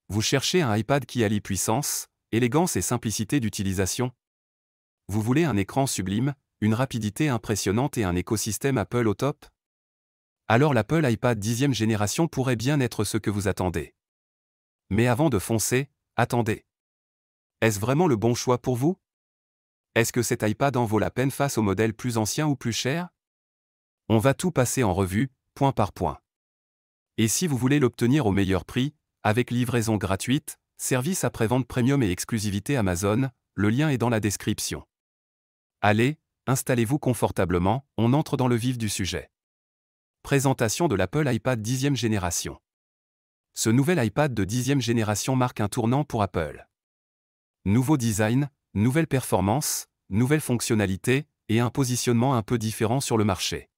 Vous cherchez un iPad qui allie puissance, élégance et simplicité d'utilisation? Vous voulez un écran sublime, une rapidité impressionnante et un écosystème Apple au top? Alors l'Apple iPad 10e génération pourrait bien être ce que vous attendez. Mais avant de foncer, attendez. Est-ce vraiment le bon choix pour vous? Est-ce que cet iPad en vaut la peine face au modèle plus ancien ou plus cher? On va tout passer en revue, point par point. Et si vous voulez l'obtenir au meilleur prix, avec livraison gratuite, service après-vente premium et exclusivité Amazon, le lien est dans la description. Allez, installez-vous confortablement, on entre dans le vif du sujet. Présentation de l'Apple iPad 10e génération. Ce nouvel iPad de 10e génération marque un tournant pour Apple. Nouveau design, nouvelle performance, nouvelles fonctionnalités, et un positionnement un peu différent sur le marché.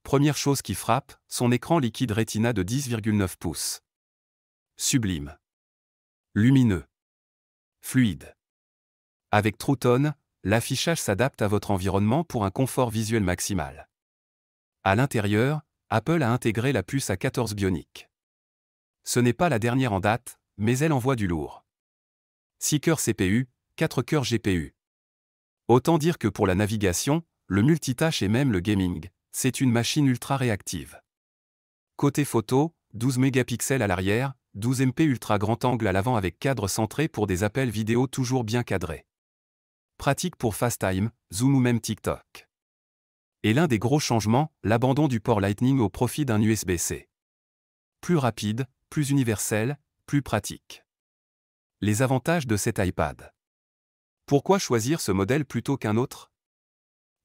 Première chose qui frappe, son écran liquide Retina de 10,9 pouces. Sublime. Lumineux. Fluide. Avec True Tone, l'affichage s'adapte à votre environnement pour un confort visuel maximal. À l'intérieur, Apple a intégré la puce A14 Bionic. Ce n'est pas la dernière en date, mais elle envoie du lourd. 6 cœurs CPU, 4 cœurs GPU. Autant dire que pour la navigation, le multitâche et même le gaming, c'est une machine ultra réactive. Côté photo, 12 mégapixels à l'arrière, 12 MP ultra grand angle à l'avant avec cadre centré pour des appels vidéo toujours bien cadrés. Pratique pour FaceTime, Zoom ou même TikTok. Et l'un des gros changements, l'abandon du port Lightning au profit d'un USB-C. Plus rapide, plus universel, plus pratique. Les avantages de cet iPad. Pourquoi choisir ce modèle plutôt qu'un autre?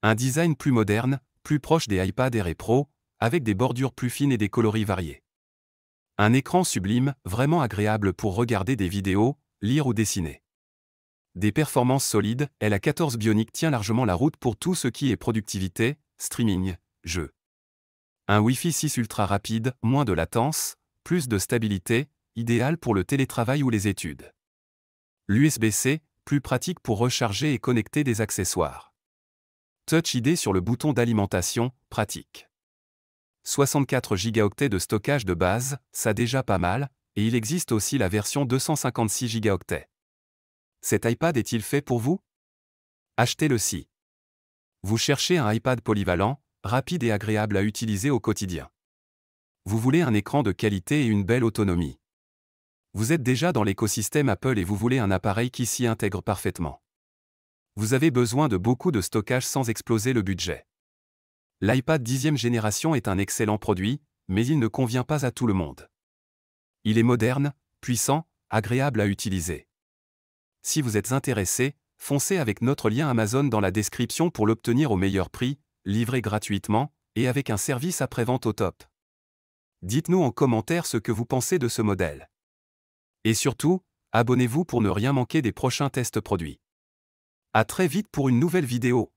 Un design plus moderne, plus proche des iPad Air et Pro, avec des bordures plus fines et des coloris variés. Un écran sublime, vraiment agréable pour regarder des vidéos, lire ou dessiner. Des performances solides, l'A14 Bionic tient largement la route pour tout ce qui est productivité, streaming, jeux. Un Wi-Fi 6 ultra rapide, moins de latence, plus de stabilité, idéal pour le télétravail ou les études. L'USB-C, plus pratique pour recharger et connecter des accessoires. Touch ID sur le bouton d'alimentation, pratique. 64 Go de stockage de base, ça déjà pas mal, et il existe aussi la version 256 Go. Cet iPad est-il fait pour vous? Achetez-le si vous cherchez un iPad polyvalent, rapide et agréable à utiliser au quotidien. Vous voulez un écran de qualité et une belle autonomie. Vous êtes déjà dans l'écosystème Apple et vous voulez un appareil qui s'y intègre parfaitement. Vous avez besoin de beaucoup de stockage sans exploser le budget. L'iPad 10e génération est un excellent produit, mais il ne convient pas à tout le monde. Il est moderne, puissant, agréable à utiliser. Si vous êtes intéressé, foncez avec notre lien Amazon dans la description pour l'obtenir au meilleur prix, livré gratuitement, et avec un service après-vente au top. Dites-nous en commentaire ce que vous pensez de ce modèle. Et surtout, abonnez-vous pour ne rien manquer des prochains tests produits. À très vite pour une nouvelle vidéo.